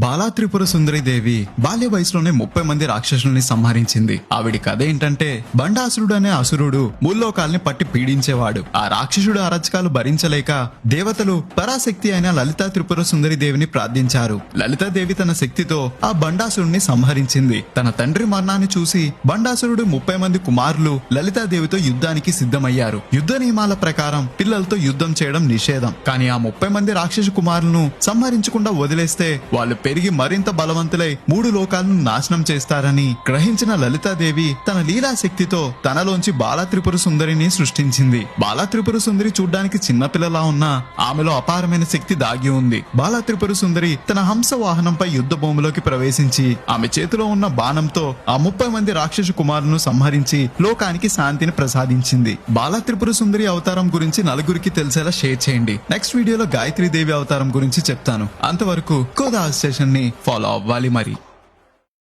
బాలా త్రిపుర సుందరి దేవి బాల్య వయసులోనే 30 మంది రాక్షసుల్ని సంహరించింది. ఆవిడి కథ ఏంటంటే, బండాసురుడు అనే అసురుడు ముల్లోకాల్ని పట్టి పీడించేవాడు. ఆ రాక్షసుడు అరచకాలు భరించలేక దేవతలు పరాశక్తి అయిన లలితా త్రిపుర సుందరి దేవిని ప్రార్థించారు. లలితాదేవి తన శక్తితో ఆ బండాసురుడిని సంహరించింది. తన తండ్రి మరణాన్ని చూసి బండాసురుడు 30 మంది కుమారులు లలితాదేవితో యుద్ధానికి సిద్ధమయ్యారు. యుద్ధ నియమాల ప్రకారం పిల్లలతో యుద్ధం చేయడం నిషేధం. కానీ ఆ 30 మంది రాక్షసు కుమారులను సంహరించకుండా వదిలేస్తే వాళ్ళు పెరిగి మరింత బలవంతులై 3 లోకాలను నాశనం చేస్తారని గ్రహించిన లలితాదేవి తన లీలా శక్తితో తనలోంచి బాలా త్రిపుర సుందరిని సృష్టించింది. బాలా త్రిపుర సుందరి చూడ్డానికి చిన్నపిల్లలా ఉన్నా ఆమెలో అపారమైన శక్తి దాగి ఉంది. బాలా త్రిపుర సుందరి తన హంస వాహనంపై యుద్ధ భూమిలోకి ప్రవేశించి ఆమె చేతిలో ఉన్న బాణంతో ఆ 30 మంది రాక్షసు కుమారులను సంహరించి లోకానికి శాంతిని ప్రసాదించింది. బాలా త్రిపుర సుందరి అవతారం గురించి నలుగురికి తెలిసేలా షేర్ చేయండి. నెక్స్ట్ వీడియోలో గాయత్రీ దేవి అవతారం గురించి చెప్తాను. అంతవరకు కోదా స్టేషన్ ని ఫాలో అవ్వాలి మరి.